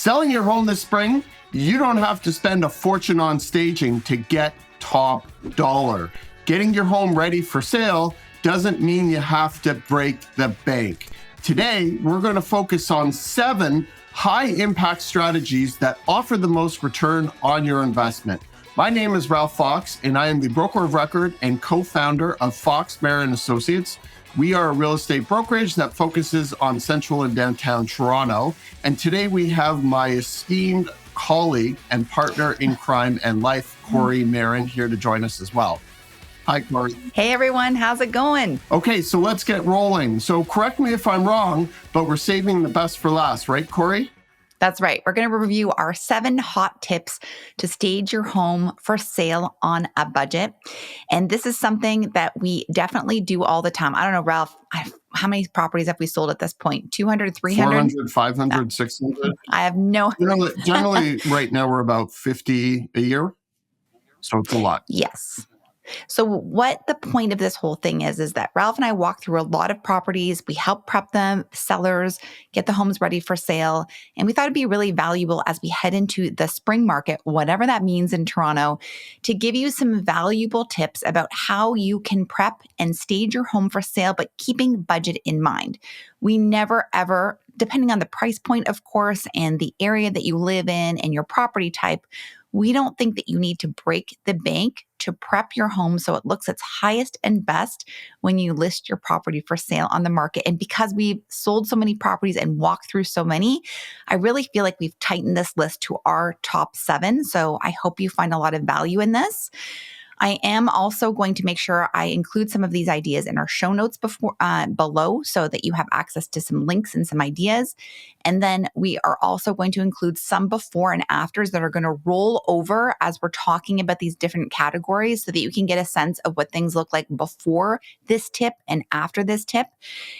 Selling your home this spring, you don't have to spend a fortune on staging to get top dollar. Getting your home ready for sale doesn't mean you have to break the bank. Today, we're going to focus on 7 high-impact strategies that offer the most return on your investment. My name is Ralph Fox, and I am the broker of record and co-founder of Fox Marin Associates. We are a real estate brokerage that focuses on central and downtown Toronto. And today we have my esteemed colleague and partner in crime and life, Kori Marin, here to join us as well. Hi, Kori. Hey, everyone. How's it going? Okay, so let's get rolling. So correct me if I'm wrong, but we're saving the best for last, right, Kori? That's right. We're going to review our 7 hot tips to stage your home for sale on a budget. And this is something that we definitely do all the time. I don't know, Ralph, how many properties have we sold at this point? 200, 300? 400, 500, 600? I have no... Generally, right now, we're about 50 a year. So it's a lot. Yes. So what the point of this whole thing is that Ralph and I walk through a lot of properties. We help prep them, sellers, get the homes ready for sale. And we thought it'd be really valuable as we head into the spring market, whatever that means in Toronto, to give you some valuable tips about how you can prep and stage your home for sale, but keeping budget in mind. We never, ever, depending on the price point, of course, and the area that you live in and your property type, we don't think that you need to break the bank to prep your home so it looks its highest and best when you list your property for sale on the market. And because we've sold so many properties and walked through so many, I really feel like we've tightened this list to our top 7. So I hope you find a lot of value in this. I am also going to make sure I include some of these ideas in our show notes below so that you have access to some links and some ideas. And then we are also going to include some before and afters that are going to roll over as we're talking about these different categories so that you can get a sense of what things look like before this tip and after this tip.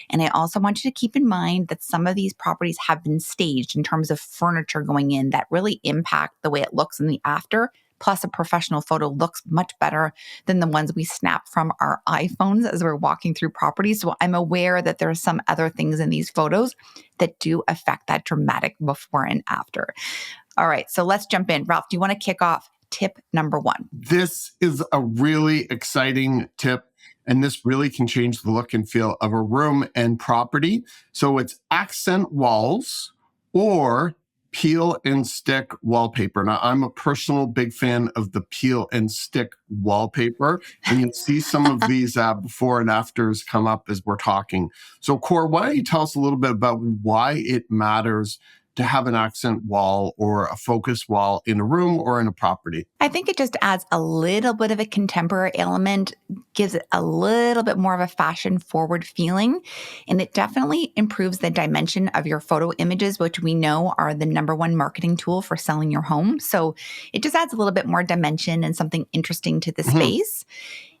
And I also want you to keep in mind that some of these properties have been staged in terms of furniture going in that really impact the way it looks in the after. Plus, a professional photo looks much better than the ones we snap from our iPhones as we're walking through properties. So I'm aware that there are some other things in these photos that do affect that dramatic before and after. All right, so let's jump in. Ralph, do you want to kick off tip number 1? This is a really exciting tip, and this really can change the look and feel of a room and property. So it's accent walls or peel and stick wallpaper. Now, I'm a personal big fan of the peel and stick wallpaper, and you'll see some of these before and afters come up as we're talking. So, Kor, why don't you tell us a little bit about why it matters to have an accent wall or a focus wall in a room or in a property? I think it just adds a little bit of a contemporary element, gives it a little bit more of a fashion-forward feeling, and it definitely improves the dimension of your photo images, which we know are the number 1 marketing tool for selling your home. So it just adds a little bit more dimension and something interesting to the space.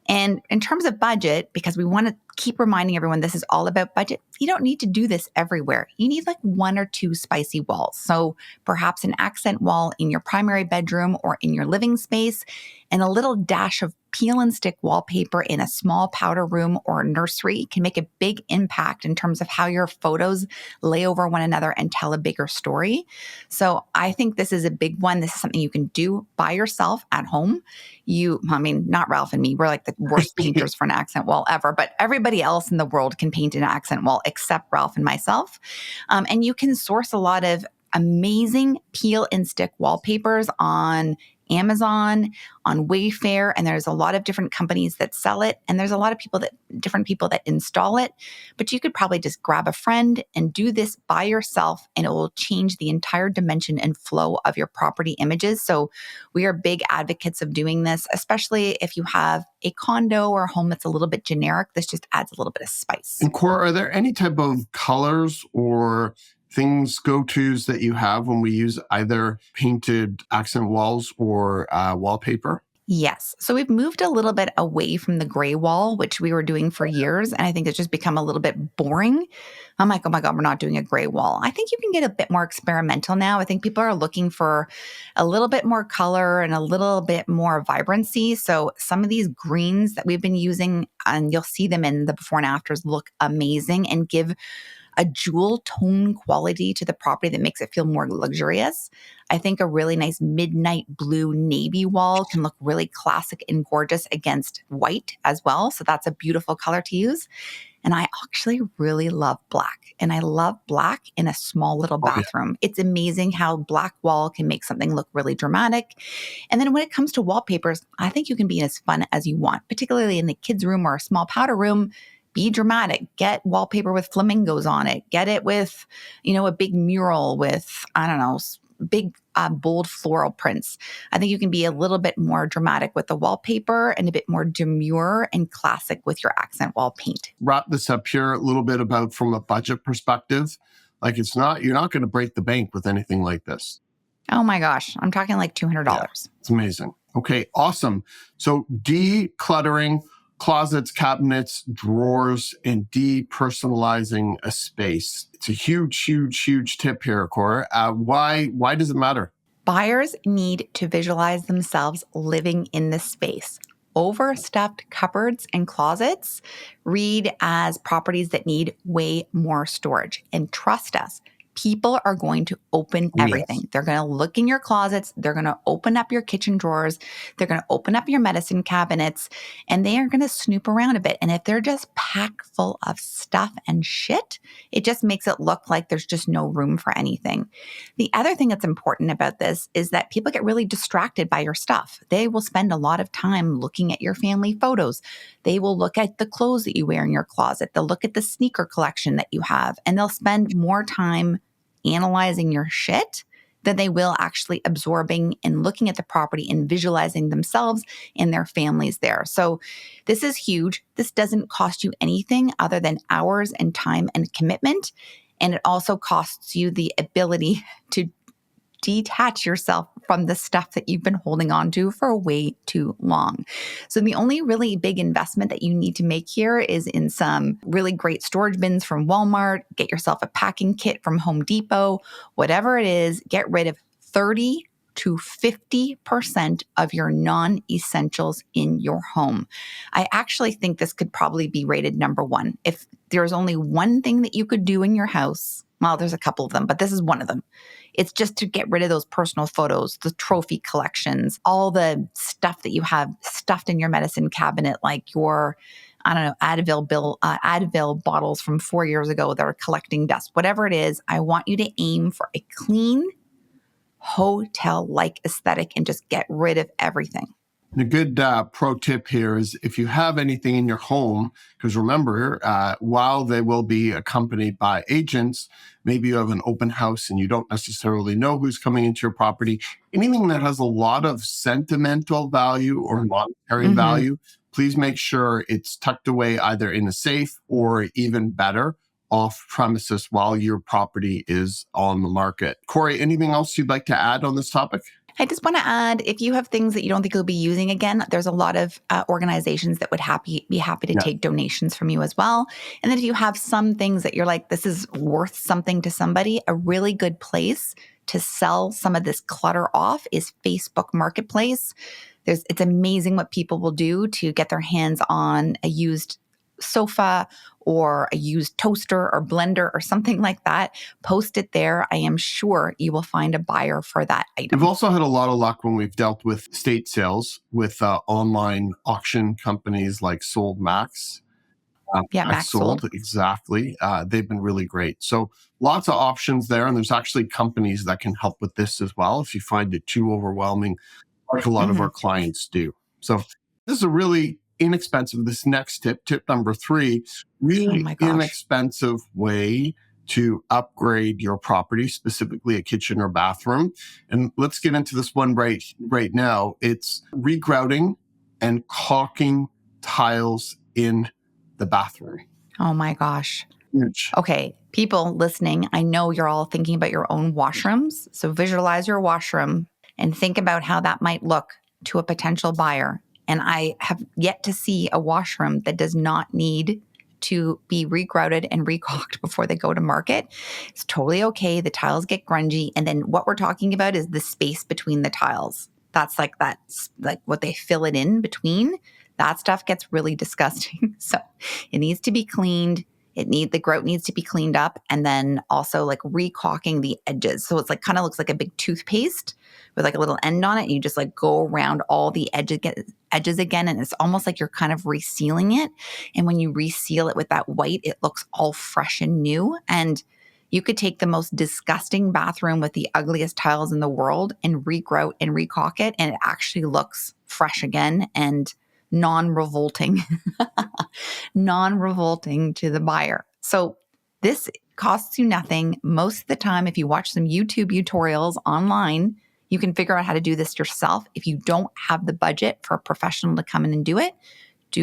And in terms of budget, because we want to keep reminding everyone this is all about budget, you don't need to do this everywhere. You need like 1 or 2 spicy walls. So perhaps an accent wall in your primary bedroom or in your living space, and a little dash of peel and stick wallpaper in a small powder room or nursery can make a big impact in terms of how your photos lay over one another and tell a bigger story. So I think this is a big one. This is something you can do by yourself at home. Not Ralph and me, we're like the worst painters for an accent wall ever, but everybody else in the world can paint an accent wall except Ralph and myself. And you can source a lot of amazing peel and stick wallpapers on Amazon, on Wayfair, and there's a lot of different companies that sell it, and there's a lot of different people that install it. But you could probably just grab a friend and do this by yourself, and it will change the entire dimension and flow of your property images. So we are big advocates of doing this, especially if you have a condo or a home that's a little bit generic. This just adds a little bit of spice. And Kor, are there any type of colors or go-tos that you have when we use either painted accent walls or wallpaper? Yes. So we've moved a little bit away from the gray wall, which we were doing for years. And I think it's just become a little bit boring. I'm like, oh my God, we're not doing a gray wall. I think you can get a bit more experimental now. I think people are looking for a little bit more color and a little bit more vibrancy. So some of these greens that we've been using, and you'll see them in the before and afters, look amazing and give a jewel tone quality to the property that makes it feel more luxurious. I think a really nice midnight blue navy wall can look really classic and gorgeous against white as well. So that's a beautiful color to use. And I actually really love black. And I love black in a small little Oh, yeah. bathroom. It's amazing how black wall can make something look really dramatic. And then when it comes to wallpapers, I think you can be as fun as you want, particularly in the kids' room or a small powder room. Be dramatic. Get wallpaper with flamingos on it. Get it with, a big mural with, I don't know, big, bold floral prints. I think you can be a little bit more dramatic with the wallpaper and a bit more demure and classic with your accent wall paint. Wrap this up here a little bit about from a budget perspective. Like you're not going to break the bank with anything like this. Oh my gosh, I'm talking like $200. Yeah, it's amazing. Okay, awesome. So decluttering closets, cabinets, drawers, and depersonalizing a space. It's a huge, huge, huge tip here, Cora. Why does it matter? Buyers need to visualize themselves living in this space. Overstuffed cupboards and closets read as properties that need way more storage. And trust us, people are going to open everything. Yes. They're going to look in your closets. They're going to open up your kitchen drawers. They're going to open up your medicine cabinets, and they are going to snoop around a bit. And if they're just packed full of stuff and shit, it just makes it look like there's just no room for anything. The other thing that's important about this is that people get really distracted by your stuff. They will spend a lot of time looking at your family photos. They will look at the clothes that you wear in your closet. They'll look at the sneaker collection that you have, and they'll spend more time analyzing your shit than they will actually absorbing and looking at the property and visualizing themselves and their families there. So this is huge. This doesn't cost you anything other than hours and time and commitment. And it also costs you the ability to detach yourself from the stuff that you've been holding on to for way too long. So the only really big investment that you need to make here is in some really great storage bins from Walmart. Get yourself a packing kit from Home Depot, whatever it is, get rid of 30 to 50% of your non-essentials in your home. I actually think this could probably be rated number one. If there's only one thing that you could do in your house, well, there's a couple of them, but this is one of them. It's just to get rid of those personal photos, the trophy collections, all the stuff that you have stuffed in your medicine cabinet, like your, I don't know, Advil bottles from 4 years ago that are collecting dust. Whatever it is, I want you to aim for a clean, hotel-like aesthetic and just get rid of everything. And a good pro tip here is if you have anything in your home, because remember, while they will be accompanied by agents, maybe you have an open house and you don't necessarily know who's coming into your property. Anything that has a lot of sentimental value or monetary value, please make sure it's tucked away either in a safe or even better, off premises while your property is on the market. Kori, anything else you'd like to add on this topic? I just want to add, if you have things that you don't think you'll be using again, there's a lot of organizations that would be happy to take donations from you as well. And then if you have some things that you're like, this is worth something to somebody, a really good place to sell some of this clutter off is Facebook Marketplace. It's amazing what people will do to get their hands on a used sofa or a used toaster or blender or something like that. Post it there. I am sure you will find a buyer for that item. We've also had a lot of luck when we've dealt with estate sales with online auction companies like Sold Max. Max Sold. Exactly. They've been really great. So lots of options there. And there's actually companies that can help with this as well if you find it too overwhelming, like a lot of our clients do. So this is a really inexpensive, this next tip number 3, really inexpensive way to upgrade your property, specifically a kitchen or bathroom. And let's get into this one right now. It's regrouting and caulking tiles in the bathroom. Oh my gosh. Huge. Okay, people listening, I know you're all thinking about your own washrooms. So visualize your washroom and think about how that might look to a potential buyer. And I have yet to see a washroom that does not need to be regrouted and recaulked before they go to market. It's totally okay. The tiles get grungy. And then what we're talking about is the space between the tiles. That's like what they fill it in between. That stuff gets really disgusting. So it needs to be cleaned. The grout needs to be cleaned up, and then also like recaulking the edges. So it's like kind of looks like a big toothpaste with like a little end on it. And you just like go around all the edges again. And it's almost like you're kind of resealing it. And when you reseal it with that white, it looks all fresh and new. And you could take the most disgusting bathroom with the ugliest tiles in the world and regrout and recaulk it, and it actually looks fresh again and non-revolting, non-revolting to the buyer. So this costs you nothing. Most of the time, if you watch some YouTube tutorials online, you can figure out how to do this yourself. If you don't have the budget for a professional to come in and do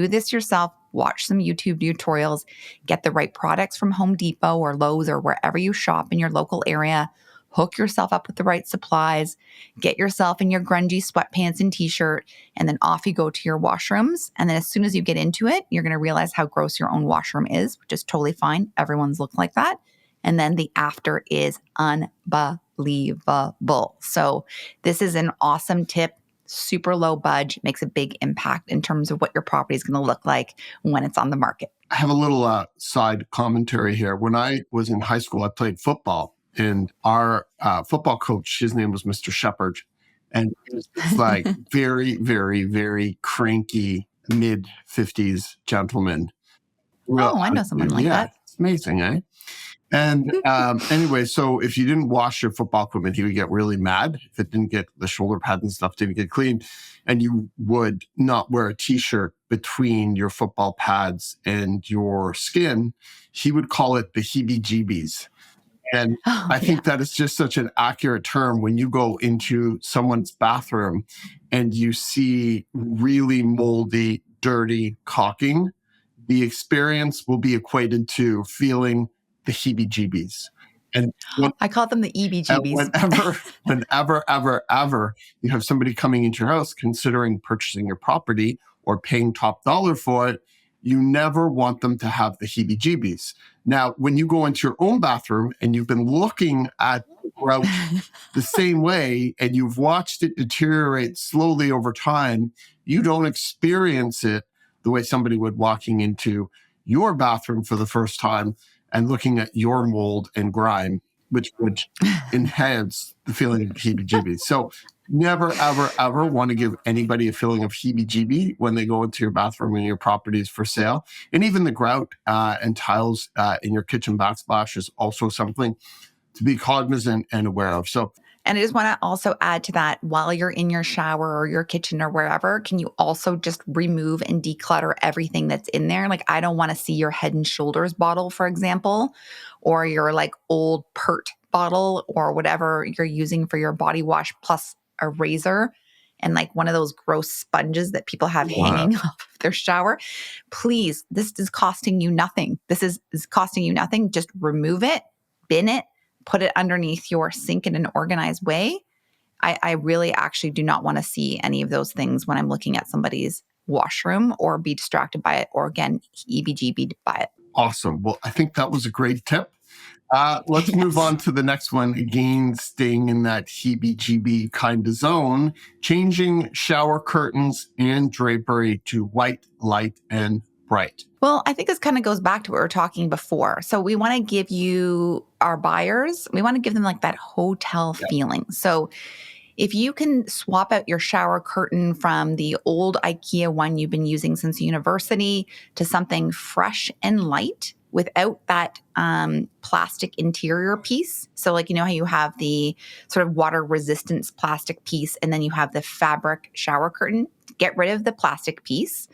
this yourself. Watch some YouTube tutorials, get the right products from Home Depot or Lowe's or wherever you shop in your local area. Hook yourself up with the right supplies, get yourself in your grungy sweatpants and t-shirt, and then off you go to your washrooms. And then as soon as you get into it, you're going to realize how gross your own washroom is, which is totally fine. Everyone's look like that. And then the after is unbelievable. So this is an awesome tip. Super low budge, makes a big impact in terms of what your property is going to look like when it's on the market. I have a little side commentary here. When I was in high school, I played football, and our football coach, his name was Mr. Shepard, and he was this like very, very, very cranky mid-50s gentleman. I know someone like that. It's amazing, eh? And anyway, so if you didn't wash your football equipment, he would get really mad if it didn't get the shoulder pads and stuff didn't get cleaned. And you would not wear a t-shirt between your football pads and your skin. He would call it the heebie-jeebies. And I think that is just such an accurate term when you go into someone's bathroom and you see really moldy, dirty caulking. The experience will be equated to feeling the heebie-jeebies. And I call them the EBGBs. Whenever you have somebody coming into your house considering purchasing your property or paying top dollar for it, you never want them to have the heebie-jeebies. Now, when you go into your own bathroom and you've been looking at the grout the same way and you've watched it deteriorate slowly over time, you don't experience it the way somebody would walking into your bathroom for the first time and looking at your mold and grime, which would enhance the feeling of heebie-jeebies. So never, ever, ever want to give anybody a feeling of heebie-jeebie when they go into your bathroom and your property is for sale. And even the grout and tiles in your kitchen backsplash is also something to be cognizant and aware of. And I just want to also add to that, while you're in your shower or your kitchen or wherever, can you also just remove and declutter everything that's in there? Like, I don't want to see your Head and Shoulders bottle, for example, or your like old Pert bottle or whatever you're using for your body wash plus a razor and like one of those gross sponges that people have hanging off of their shower. Please, this is costing you nothing. This is costing you nothing. Just remove it, bin it, put it underneath your sink in an organized way. I really actually do not want to see any of those things when I'm looking at somebody's washroom or be distracted by it or again, EBGB by it. Awesome. Well, I think that was a great tip. Let's move on to the next one. Again, staying in that heebie-jeebie kind of zone, changing shower curtains and drapery to white, light, and bright. Well, I think this kind of goes back to what we were talking before. So we want to give you our buyers, we want to give them like that hotel feeling. So if you can swap out your shower curtain from the old IKEA one you've been using since university to something fresh and light without that plastic interior piece. So like, you know how you have the sort of water resistance plastic piece and then you have the fabric shower curtain, get rid of the plastic piece.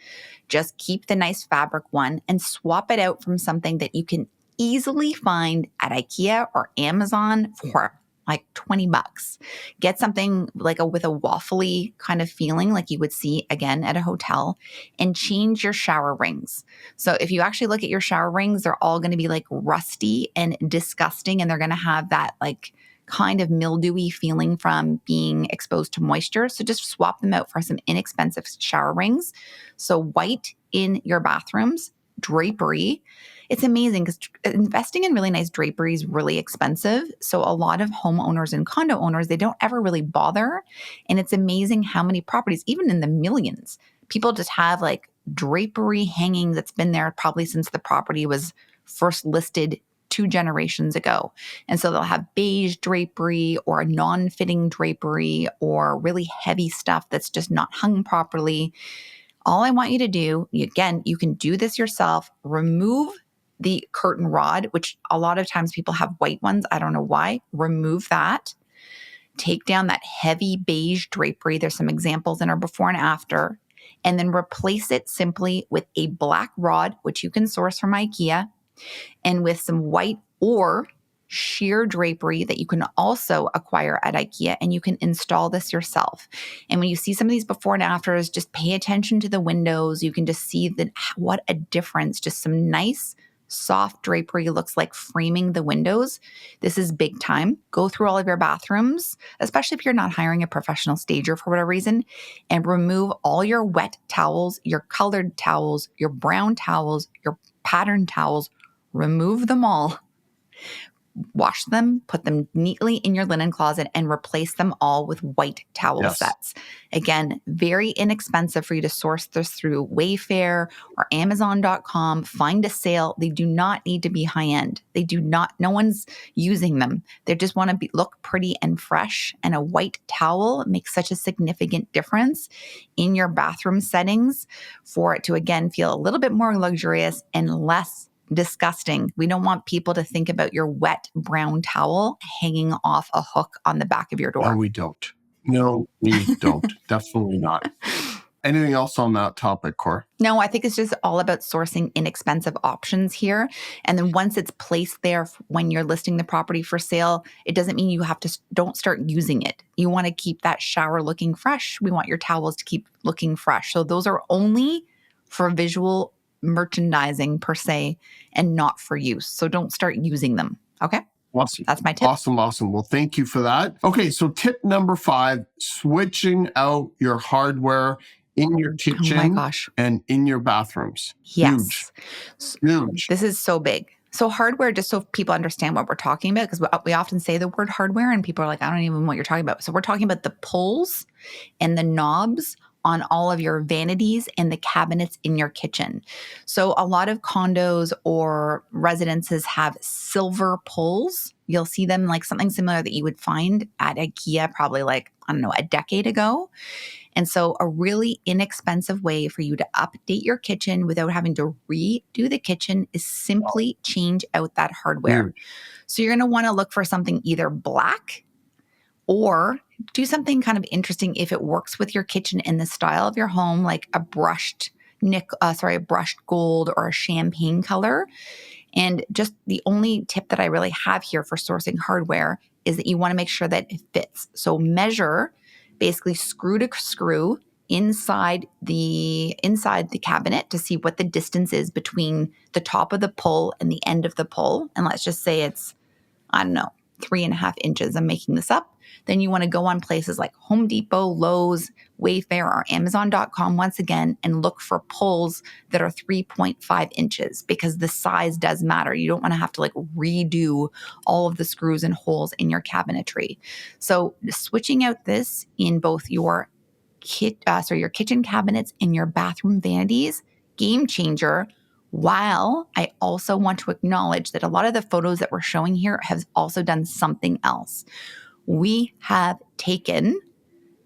Just keep the nice fabric one and swap it out from something that you can easily find at IKEA or Amazon for like $20. Get something like with a waffly kind of feeling like you would see again at a hotel and change your shower rings. So if you actually look at your shower rings, they're all going to be like rusty and disgusting and they're going to have that like kind of mildewy feeling from being exposed to moisture. So just swap them out for some inexpensive shower rings. So white in your bathrooms, drapery. It's amazing because investing in really nice drapery is really expensive. So a lot of homeowners and condo owners, they don't ever really bother. And it's amazing how many properties, even in the millions, people just have like drapery hanging that's been there probably since the property was first listed 2 generations ago. And so they'll have beige drapery or a non-fitting drapery or really heavy stuff that's just not hung properly. All I want you to do, again, you can do this yourself, remove the curtain rod, which a lot of times people have white ones. I don't know why. Remove that. Take down that heavy beige drapery. There's some examples in our before and after. And then replace it simply with a black rod, which you can source from IKEA, and with some white or sheer drapery that you can also acquire at IKEA, and you can install this yourself. And when you see some of these before and afters, just pay attention to the windows. You can just see that what a difference just some nice soft drapery looks like framing the windows. This is big time. Go through all of your bathrooms, especially if you're not hiring a professional stager for whatever reason, and remove all your wet towels, your colored towels, your brown towels, your patterned towels. Remove them all, wash them, put them neatly in your linen closet, and replace them all with white towel sets. Again, very inexpensive for you to source this through Wayfair or Amazon.com. Find a sale. They do not need to be high end. No one's using them. They just want to look pretty and fresh. And a white towel makes such a significant difference in your bathroom settings for it to, again, feel a little bit more luxurious and less disgusting. We don't want people to think about your wet brown towel hanging off a hook on the back of your door. No, we don't. No, we don't. Definitely not. Anything else on that topic, Kor? No, I think it's just all about sourcing inexpensive options here. And then once it's placed there when you're listing the property for sale, it doesn't mean you have to don't start using it. You want to keep that shower looking fresh. We want your towels to keep looking fresh. So those are only for visual merchandising per se and not for use. So don't start using them. Okay. Awesome. That's my tip. Awesome. Well, thank you for that. Okay. So tip number 5, switching out your hardware in your kitchen and in your bathrooms. Yes. Huge. This is so big. So hardware, just so people understand what we're talking about, because we often say the word hardware and people are like, I don't even know what you're talking about. So we're talking about the pulls and the knobs on all of your vanities and the cabinets in your kitchen. So a lot of condos or residences have silver pulls. You'll see them like something similar that you would find at IKEA probably like, I don't know, a decade ago. And so a really inexpensive way for you to update your kitchen without having to redo the kitchen is simply change out that hardware. So you're going to want to look for something either black or do something kind of interesting if it works with your kitchen and the style of your home, like a brushed gold or a champagne color. And just the only tip that I really have here for sourcing hardware is that you want to make sure that it fits. So measure basically screw to screw inside the cabinet to see what the distance is between the top of the pull and the end of the pull. And let's just say it's, I don't know, 3.5 inches. I'm making this up. Then you want to go on places like Home Depot, Lowe's, Wayfair, or Amazon.com once again and look for pulls that are 3.5 inches because the size does matter. You don't want to have to like redo all of the screws and holes in your cabinetry. So switching out this in both your kitchen cabinets and your bathroom vanities, game changer. While I also want to acknowledge that a lot of the photos that we're showing here have also done something else. We have taken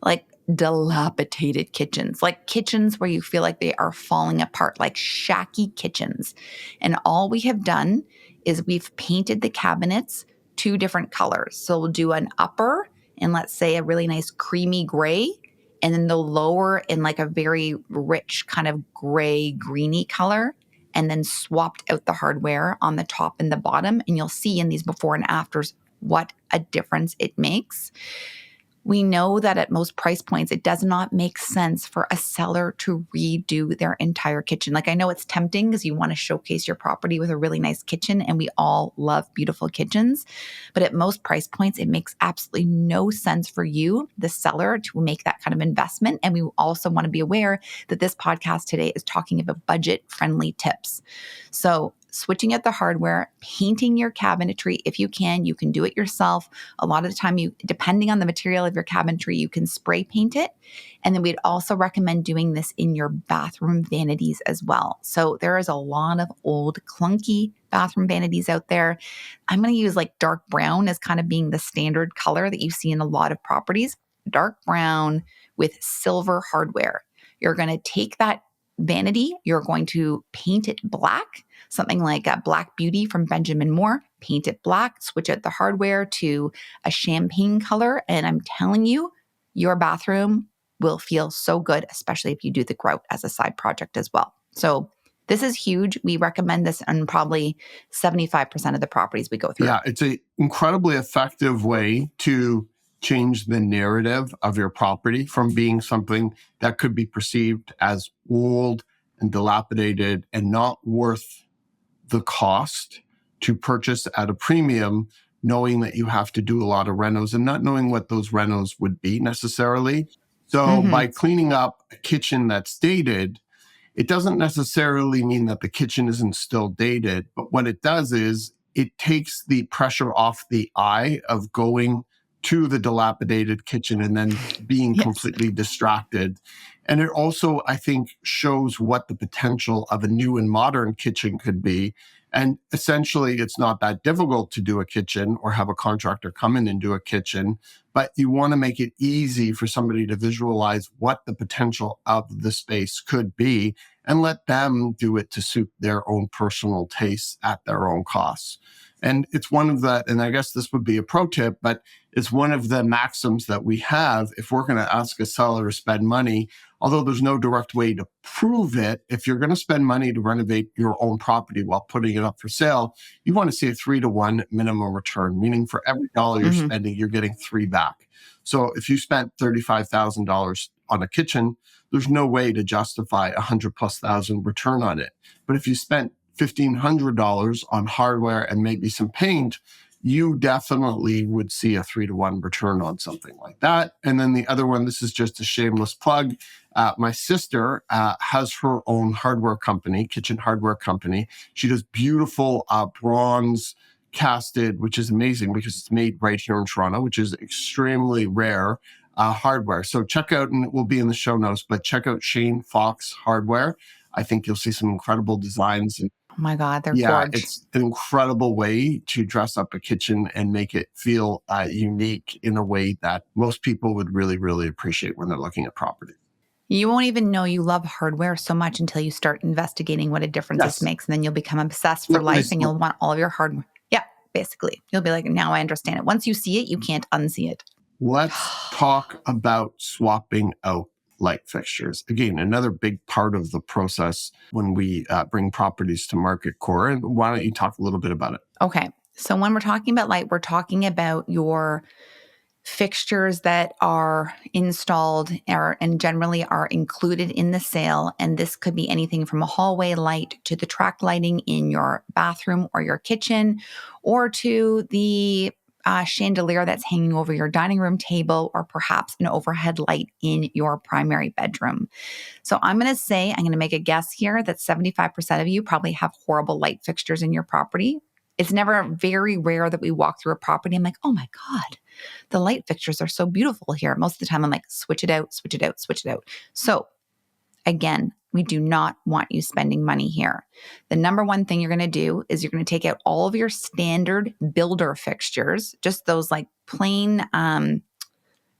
like dilapidated kitchens, like kitchens where you feel like they are falling apart, like shacky kitchens. And all we have done is we've painted the cabinets 2 different colors. So we'll do an upper in, let's say, a really nice creamy gray, and then the lower in like a very rich kind of gray, greeny color, and then swapped out the hardware on the top and the bottom. And you'll see in these before and afters what a difference it makes. We know that at most price points, it does not make sense for a seller to redo their entire kitchen. Like I know it's tempting because you want to showcase your property with a really nice kitchen, and we all love beautiful kitchens. But at most price points, it makes absolutely no sense for you, the seller, to make that kind of investment. And we also want to be aware that this podcast today is talking about budget-friendly tips. So switching out the hardware, painting your cabinetry. If you can do it yourself. A lot of the time, depending on the material of your cabinetry, you can spray paint it. And then we'd also recommend doing this in your bathroom vanities as well. So there is a lot of old clunky bathroom vanities out there. I'm going to use like dark brown as kind of being the standard color that you see in a lot of properties. Dark brown with silver hardware. You're going to take that vanity, you're going to paint it black, something like a Black Beauty from Benjamin Moore, paint it black, switch out the hardware to a champagne color. And I'm telling you, your bathroom will feel so good, especially if you do the grout as a side project as well. So this is huge. We recommend this on probably 75% of the properties we go through. Yeah, it's an incredibly effective way to change the narrative of your property from being something that could be perceived as old and dilapidated and not worth the cost to purchase at a premium, knowing that you have to do a lot of renos and not knowing what those renos would be necessarily. So by cleaning up a kitchen that's dated, it doesn't necessarily mean that the kitchen isn't still dated, but what it does is it takes the pressure off the eye of going to the dilapidated kitchen and then being completely distracted. And it also, I think, shows what the potential of a new and modern kitchen could be. And essentially, it's not that difficult to do a kitchen or have a contractor come in and do a kitchen, but you want to make it easy for somebody to visualize what the potential of the space could be and let them do it to suit their own personal tastes at their own costs. And it's one of the, and I guess this would be a pro tip, but it's one of the maxims that we have if we're going to ask a seller to spend money, although there's no direct way to prove it. If you're going to spend money to renovate your own property while putting it up for sale, you want to see a 3-to-1 minimum return, meaning for every dollar you're spending, you're getting 3 back. So if you spent $35,000 on a kitchen, there's no way to justify $100,000+ return on it. But if you spent $1,500 on hardware and maybe some paint, you definitely would see a 3-to-1 return on something like that. And then the other one, this is just a shameless plug. My sister has her own hardware company, kitchen hardware company. She does beautiful bronze casted, which is amazing because it's made right here in Toronto, which is extremely rare hardware. So check out, and it will be in the show notes, but check out Shane Fox Hardware. I think you'll see some incredible designs. And oh my God, they're gorgeous. It's an incredible way to dress up a kitchen and make it feel unique in a way that most people would really, really appreciate when they're looking at property. You won't even know you love hardware so much until you start investigating what a difference this makes. And then you'll become obsessed for life and you'll want all of your hardware. Yeah, basically. You'll be like, now I understand it. Once you see it, you can't unsee it. Let's talk about swapping out light fixtures. Again, another big part of the process when we bring properties to market, Kori. And why don't you talk a little bit about it? Okay. So when we're talking about light, we're talking about your fixtures that are installed and generally are included in the sale. And this could be anything from a hallway light to the track lighting in your bathroom or your kitchen, or to the chandelier that's hanging over your dining room table, or perhaps an overhead light in your primary bedroom. So I'm going to make a guess here that 75% of you probably have horrible light fixtures in your property. It's very rare that we walk through a property. I'm like, oh my God, the light fixtures are so beautiful here. Most of the time I'm like, switch it out, switch it out, switch it out. So again, we do not want you spending money here. The number one thing you're going to do is you're going to take out all of your standard builder fixtures, just those like plain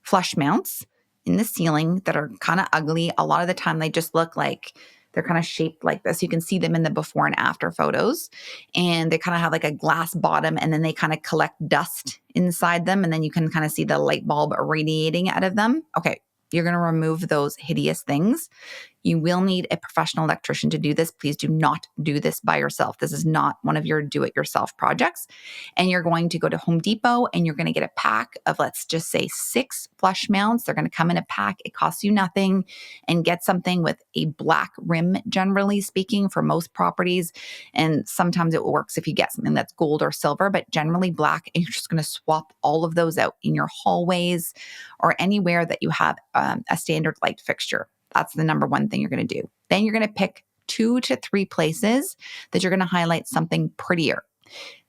flush mounts in the ceiling that are kind of ugly. A lot of the time they just look like they're kind of shaped like this. You can see them in the before and after photos, and they kind of have like a glass bottom, and then they kind of collect dust inside them, and then you can kind of see the light bulb radiating out of them. Okay, you're going to remove those hideous things. You will need a professional electrician to do this. Please do not do this by yourself. This is not one of your do-it-yourself projects. And you're going to go to Home Depot and you're going to get a pack of, let's just say, 6 flush mounts. They're going to come in a pack. It costs you nothing. And get something with a black rim, generally speaking, for most properties. And sometimes it works if you get something that's gold or silver, but generally black. And you're just going to swap all of those out in your hallways or anywhere that you have a standard light fixture. That's the number one thing you're going to do. Then you're going to pick 2 to 3 places that you're going to highlight something prettier.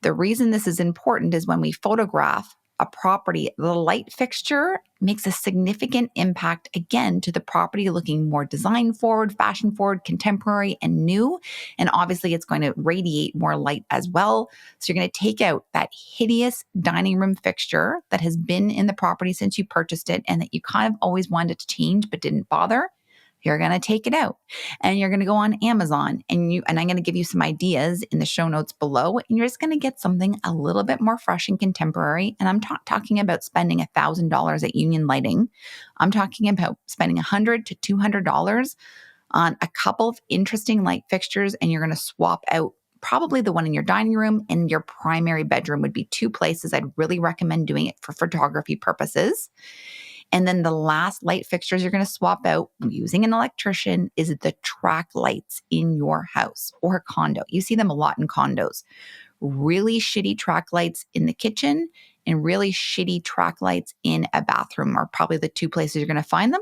The reason this is important is when we photograph a property, the light fixture makes a significant impact again to the property looking more design forward, fashion forward, contemporary, and new. And obviously, it's going to radiate more light as well. So you're going to take out that hideous dining room fixture that has been in the property since you purchased it and that you kind of always wanted to change but didn't bother. You're going to take it out and you're going to go on Amazon and I'm going to give you some ideas in the show notes below. And you're just going to get something a little bit more fresh and contemporary. And I'm talking about spending $1,000 at Union Lighting. I'm talking about spending $100 to $200 on a couple of interesting light fixtures. And you're going to swap out probably the one in your dining room and your primary bedroom would be 2 places. I'd really recommend doing it for photography purposes. And then the last light fixtures you're going to swap out using an electrician is the track lights in your house or condo. You see them a lot in condos. Really shitty track lights in the kitchen and really shitty track lights in a bathroom are probably the 2 places you're going to find them.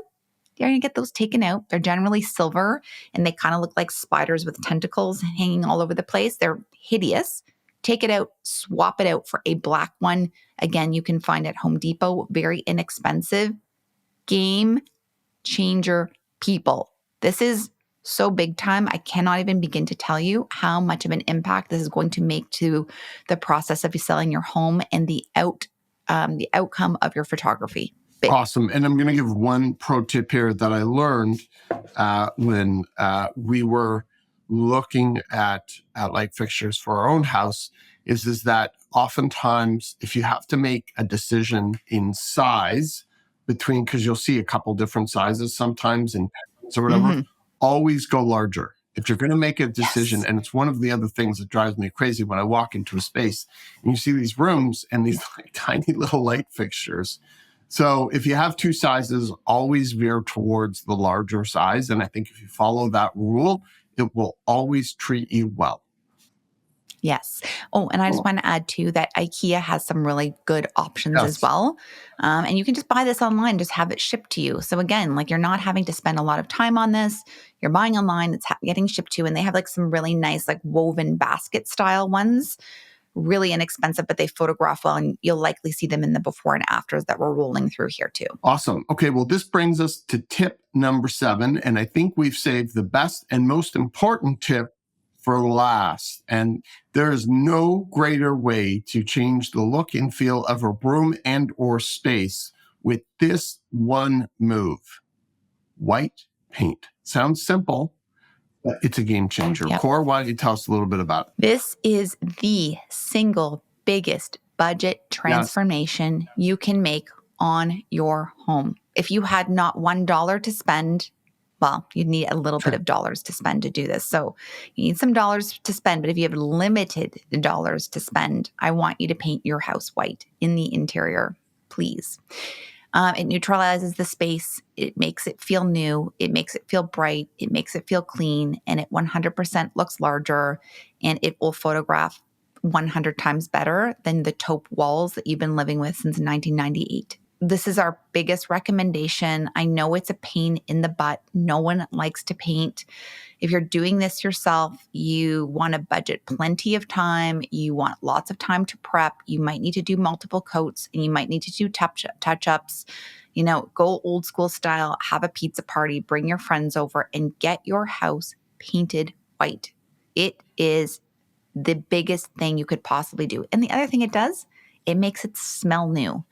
You're going to get those taken out. They're generally silver and they kind of look like spiders with tentacles hanging all over the place. They're hideous. Take it out, swap it out for a black one. Again, you can find at Home Depot, very inexpensive. Game changer, people. This is so big time. I cannot even begin to tell you how much of an impact this is going to make to the process of selling your home and the outcome of your photography. Big. Awesome. And I'm going to give one pro tip here that I learned when we were looking at light fixtures for our own house is that oftentimes if you have to make a decision in size between, because you'll see a couple different sizes sometimes in pens or whatever, always go larger. If you're going to make a decision, and it's one of the other things that drives me crazy when I walk into a space and you see these rooms and these like, tiny little light fixtures. So if you have 2 sizes, always veer towards the larger size. And I think if you follow that rule, it will always treat you well. Yes. Oh, and I just want to add too that IKEA has some really good options as well. And you can just buy this online, just have it shipped to you. So again, like you're not having to spend a lot of time on this. You're buying online, it's getting shipped to you. And they have like some really nice like woven basket style ones. Really inexpensive, but they photograph well, and you'll likely see them in the before and afters that we're rolling through here too. Awesome. Okay, well, this brings us to tip number 7, and I think we've saved the best and most important tip for last. And there is no greater way to change the look and feel of a room and or space with this one move. White paint. Sounds simple, but it's a game changer. Yep. Cor, why don't you tell us a little bit about it? This is the single biggest budget transformation you can make on your home. If you had not $1 to spend, well, you'd need a little bit of dollars to spend to do this. So you need some dollars to spend, but if you have limited dollars to spend, I want you to paint your house white in the interior, please. It neutralizes the space. It makes it feel new. It makes it feel bright. It makes it feel clean. And it 100% looks larger. And it will photograph 100 times better than the taupe walls that you've been living with since 1998. This is our biggest recommendation. I know it's a pain in the butt. No one likes to paint. If you're doing this yourself, you want to budget plenty of time. You want lots of time to prep. You might need to do multiple coats and you might need to do touch-ups. You know, go old school style, have a pizza party, bring your friends over and get your house painted white. It is the biggest thing you could possibly do. And the other thing it does, it makes it smell new.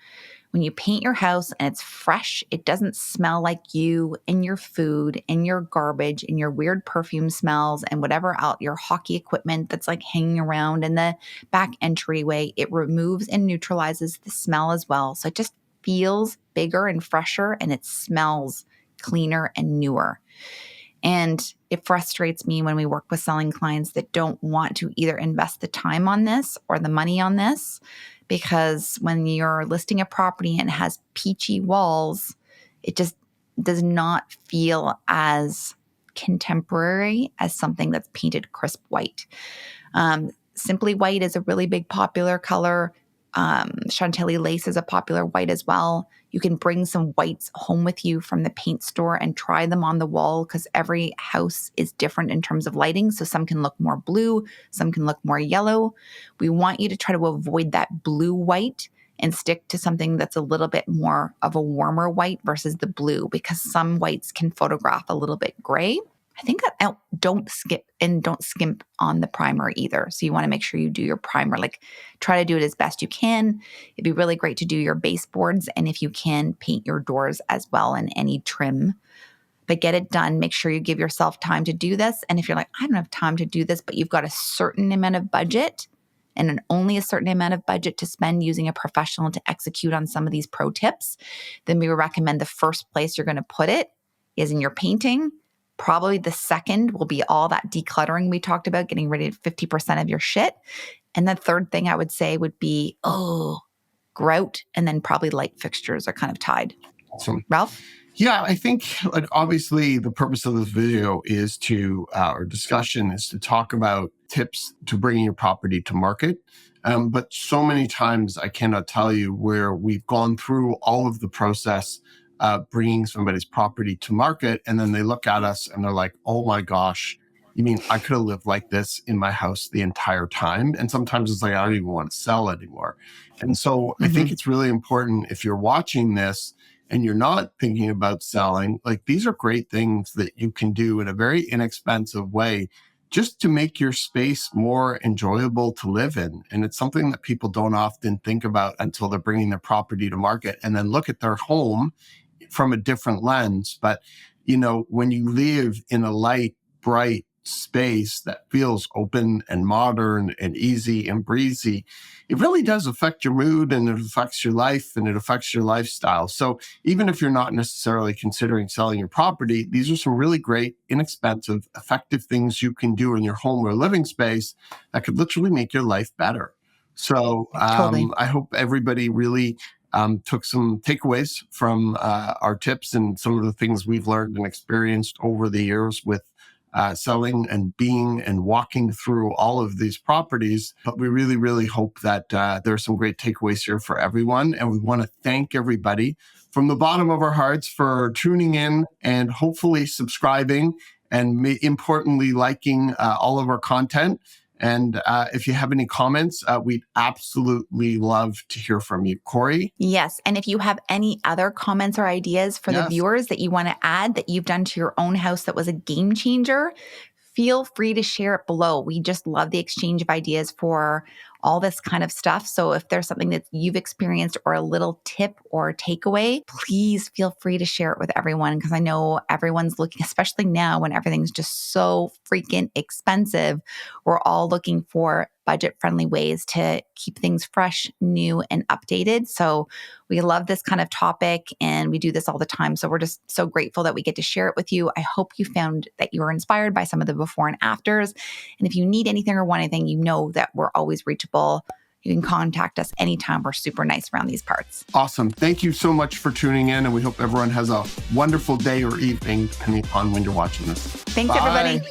When you paint your house and it's fresh, it doesn't smell like you and your food and your garbage and your weird perfume smells and whatever out your hockey equipment that's like hanging around in the back entryway. It removes and neutralizes the smell as well. So it just feels bigger and fresher and it smells cleaner and newer. And it frustrates me when we work with selling clients that don't want to either invest the time on this or the money on this. Because when you're listing a property and it has peachy walls, it just does not feel as contemporary as something that's painted crisp white. Simply white is a really big popular color. Chantilly lace is a popular white as well. You can bring some whites home with you from the paint store and try them on the wall because every house is different in terms of lighting. So some can look more blue, some can look more yellow. We want you to try to avoid that blue white and stick to something that's a little bit more of a warmer white versus the blue, because some whites can photograph a little bit gray. I think that don't skimp on the primer either. So you want to make sure you do your primer, like try to do it as best you can. It'd be really great to do your baseboards. And if you can, paint your doors as well and any trim, but get it done. Make sure you give yourself time to do this. And if you're like, I don't have time to do this, but you've got a certain amount of budget and only a certain amount of budget to spend using a professional to execute on some of these pro tips, then we would recommend the first place you're going to put it is in your painting. Probably the second will be all that decluttering we talked about, getting rid of 50% of your shit. And the third thing I would say would be, grout, and then probably light fixtures are kind of tied. Awesome. Ralph? Yeah, I think obviously the purpose of this video is or discussion is to talk about tips to bringing your property to market. But so many times I cannot tell you where we've gone through all of the process bringing somebody's property to market, and then they look at us and they're like, oh my gosh, you mean I could have lived like this in my house the entire time? And sometimes it's like, I don't even want to sell anymore. And so I think it's really important, if you're watching this and you're not thinking about selling, like these are great things that you can do in a very inexpensive way just to make your space more enjoyable to live in. And it's something that people don't often think about until they're bringing their property to market and then look at their home from a different lens. But, when you live in a light, bright space that feels open and modern and easy and breezy, it really does affect your mood, and it affects your life, and it affects your lifestyle. So even if you're not necessarily considering selling your property, these are some really great, inexpensive, effective things you can do in your home or living space that could literally make your life better. So Totally. I hope everybody really took some takeaways from our tips and some of the things we've learned and experienced over the years with selling and being and walking through all of these properties. But we really, really hope that there are some great takeaways here for everyone. And we want to thank everybody from the bottom of our hearts for tuning in and hopefully subscribing and importantly, liking all of our content. And if you have any comments, we'd absolutely love to hear from you. Kori? Yes. And if you have any other comments or ideas for the viewers that you want to add that you've done to your own house that was a game changer, feel free to share it below. We just love the exchange of ideas for all this kind of stuff. So if there's something that you've experienced or a little tip or takeaway, please feel free to share it with everyone, because I know everyone's looking, especially now when everything's just so freaking expensive. We're all looking for budget-friendly ways to keep things fresh, new, and updated. So we love this kind of topic and we do this all the time. So we're just so grateful that we get to share it with you. I hope you found that you were inspired by some of the before and afters. And if you need anything or want anything, you know that we're always reachable. You can contact us anytime. We're super nice around these parts. Awesome. Thank you so much for tuning in. And we hope everyone has a wonderful day or evening, depending upon when you're watching this. Thanks, Bye. everybody.